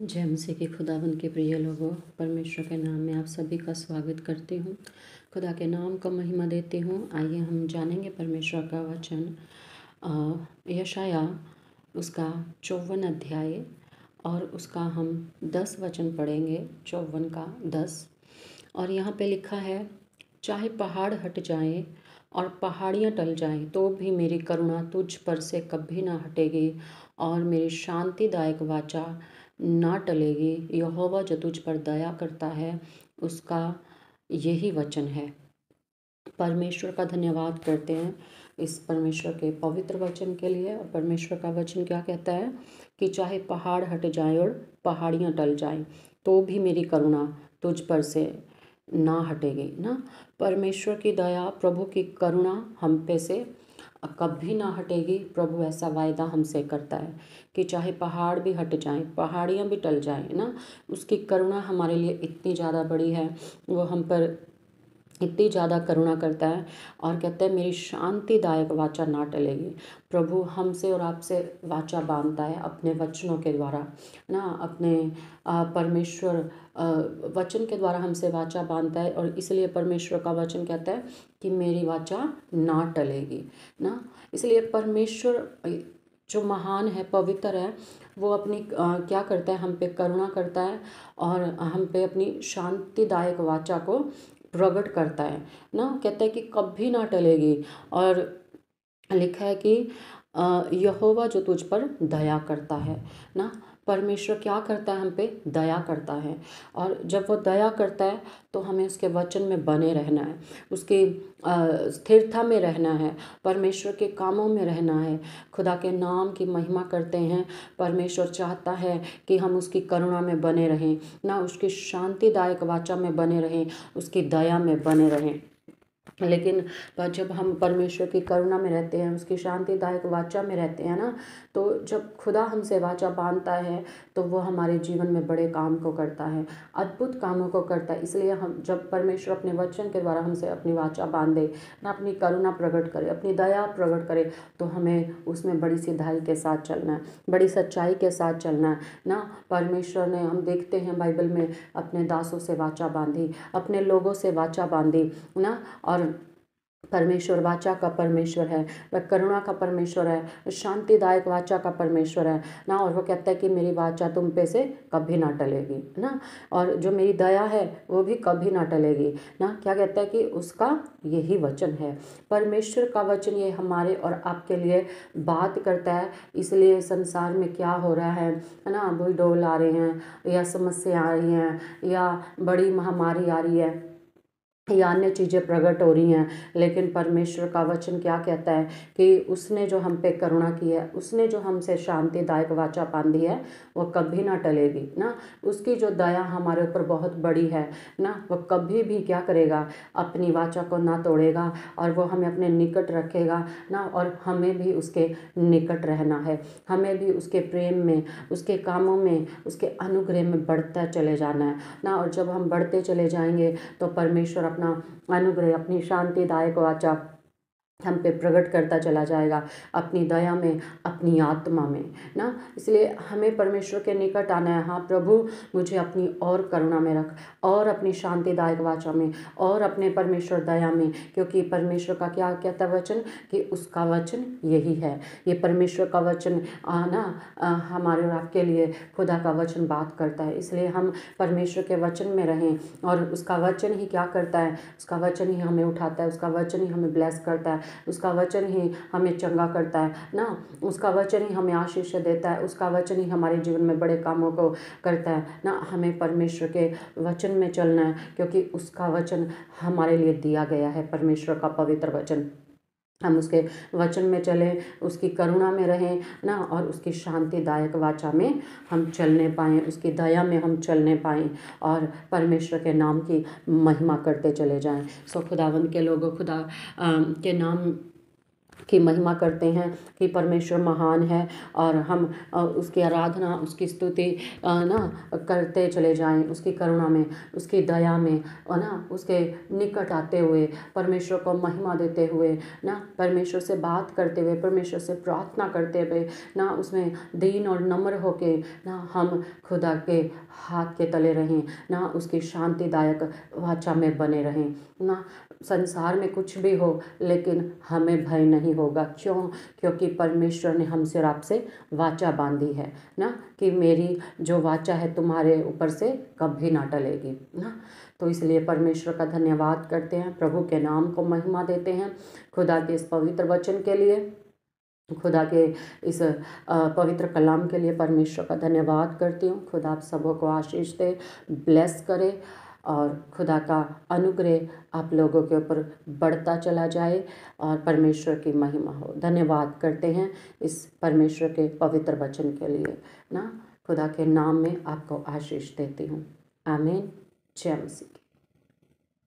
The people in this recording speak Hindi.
जय मसीह की खुदावंद के प्रिय लोगों, परमेश्वर के नाम में आप सभी का स्वागत करती हूँ। खुदा के नाम का महिमा देती हूँ। आइए हम जानेंगे परमेश्वर का वचन यशाया उसका 54 अध्याय और उसका हम 10 वचन पढ़ेंगे। 54 का 10 और यहाँ पे लिखा है, चाहे पहाड़ हट जाएं और पहाड़ियाँ टल जाएं तो भी मेरी करुणा तुझ पर से कभी ना हटेगी और मेरी शांतिदायक वाचा ना टलेगी। यहोवा जो तुझ पर दया करता है उसका यही वचन है। परमेश्वर का धन्यवाद करते हैं इस परमेश्वर के पवित्र वचन के लिए। और परमेश्वर का वचन क्या कहता है कि चाहे पहाड़ हट जाएं और पहाड़ियाँ टल जाएं तो भी मेरी करुणा तुझ पर से ना हटेगी ना। परमेश्वर की दया, प्रभु की करुणा हम पे से कभी ना हटेगी। प्रभु ऐसा वायदा हमसे करता है कि चाहे पहाड़ भी हट जाएं, पहाड़ियाँ भी टल जाएं ना, उसकी करुणा हमारे लिए इतनी ज़्यादा बड़ी है। वो हम पर इतनी ज़्यादा करुणा करता है और कहता है मेरी शांतिदायक वाचा ना टलेगी। प्रभु हमसे और आपसे वाचा बांधता है अपने वचनों के द्वारा ना, अपने परमेश्वर वचन के द्वारा हमसे वाचा बांधता है। और इसलिए परमेश्वर का वचन कहता है कि मेरी वाचा ना टलेगी ना। इसलिए परमेश्वर जो महान है, पवित्र है, वो अपनी क्या करता है, हम पे करुणा करता है और हम पे अपनी शांतिदायक वाचा को प्रकट करता है ना। कहता है कि कभी ना टलेगी। और लिखा है कि यहोवा जो तुझ पर दया करता है ना। परमेश्वर क्या करता है, हम पे दया करता है। और जब वो दया करता है तो हमें उसके वचन में बने रहना है, उसकी स्थिरता में रहना है, परमेश्वर के कामों में रहना है, खुदा के नाम की महिमा करते हैं। परमेश्वर चाहता है कि हम उसकी करुणा में बने रहें ना, उसकी शांतिदायक वाचा में बने रहें, उसकी दया में बने रहें। लेकिन जब हम परमेश्वर की करुणा में रहते हैं, उसकी शांतिदायक वाचा में रहते हैं ना, तो जब खुदा हमसे वाचा बांधता है तो वो हमारे जीवन में बड़े काम को करता है, अद्भुत कामों को करता है। इसलिए हम जब परमेश्वर अपने वचन के द्वारा हमसे अपनी वाचा बांधे ना, अपनी करुणा प्रकट करे, अपनी दया प्रकट करे, तो हमें उसमें बड़ी सिधाई के साथ चलना है, बड़ी सच्चाई के साथ चलना है ना। परमेश्वर ने, हम देखते हैं बाइबल में, अपने दासों से वाचा बांधी, अपने लोगों से वाचा बांधी ना। और परमेश्वर वाचा का परमेश्वर है, वह करुणा का परमेश्वर है, शांतिदायक वाचा का परमेश्वर है ना। और वो कहता है कि मेरी वाचा तुम पे से कभी ना टलेगी ना, और जो मेरी दया है वो भी कभी ना टलेगी ना। क्या कहता है कि उसका यही वचन है। परमेश्वर का वचन ये हमारे और आपके लिए बात करता है। इसलिए संसार में क्या हो रहा है ना, बुरी डोल आ रहे हैं या समस्या आ रही हैं या बड़ी महामारी आ रही है या अन्य चीज़ें प्रकट हो रही हैं, लेकिन परमेश्वर का वचन क्या कहता है कि उसने जो हम पे करुणा की है, उसने जो हमसे शांतिदायक वाचा बांधी है, वो कभी ना टलेगी ना। उसकी जो दया हमारे ऊपर बहुत बड़ी है ना, वो कभी भी क्या करेगा, अपनी वाचा को ना तोड़ेगा और वो हमें अपने निकट रखेगा ना। और हमें भी उसके निकट रहना है, हमें भी उसके प्रेम में, उसके कामों में, उसके अनुग्रह में बढ़ता चले जाना है ना। और जब हम बढ़ते चले जाएंगे तो परमेश्वर अपना अनुग्रह, अपनी शांतिदायक वाचा हम पे प्रकट करता चला जाएगा, अपनी दया में, अपनी आत्मा में ना। इसलिए हमें परमेश्वर के निकट आना है। हाँ प्रभु, मुझे अपनी और करुणा में रख, और अपनी शांतिदायक वाचा में, और अपने परमेश्वर दया में, क्योंकि परमेश्वर का क्या कहता है वचन कि उसका वचन यही है। ये परमेश्वर का वचन हमारे और आपके लिए खुदा का वचन बात करता है। इसलिए हम परमेश्वर के वचन में रहें और उसका वचन ही क्या करता है, उसका वचन ही हमें उठाता है, उसका वचन ही हमें ब्लेस करता है, उसका वचन ही हमें चंगा करता है ना। उसका वचन ही हमें आशीष देता है, उसका वचन ही हमारे जीवन में बड़े कामों को करता है ना। हमें परमेश्वर के वचन में चलना है, क्योंकि उसका वचन हमारे लिए दिया गया है, परमेश्वर का पवित्र वचन। हम उसके वचन में चलें, उसकी करुणा में रहें ना, और उसकी शांतिदायक वाचा में हम चलने पाएँ, उसकी दया में हम चलने पाएँ और परमेश्वर के नाम की महिमा करते चले जाएं। सो खुदावंद के लोगों, खुदा के नाम की महिमा करते हैं कि परमेश्वर महान है और हम उसकी आराधना, उसकी स्तुति ना करते चले जाएं, उसकी करुणा में, उसकी दया में और ना उसके निकट आते हुए, परमेश्वर को महिमा देते हुए ना, परमेश्वर से बात करते हुए, परमेश्वर से प्रार्थना करते हुए ना, उसमें दीन और नम्र होके ना हम खुदा के हाथ के तले रहें ना, उसकी शांतिदायक वाचा में बने रहें ना। संसार में कुछ भी हो लेकिन हमें भय नहीं होगा। क्यों? क्योंकि परमेश्वर ने हमसे और आपसे वाचा बांधी है ना, कि मेरी जो वाचा है तुम्हारे ऊपर से कभी ना टलेगी ना। तो इसलिए परमेश्वर का धन्यवाद करते हैं, प्रभु के नाम को महिमा देते हैं, खुदा के इस पवित्र वचन के लिए, खुदा के इस पवित्र कलाम के लिए परमेश्वर का धन्यवाद करती हूँ। खुदा आप सबों को आशीष दे, ब्लेस करे और खुदा का अनुग्रह आप लोगों के ऊपर बढ़ता चला जाए और परमेश्वर की महिमा हो। धन्यवाद करते हैं इस परमेश्वर के पवित्र वचन के लिए ना। खुदा के नाम में आपको आशीष देती हूँ। आमीन। जय मसीह।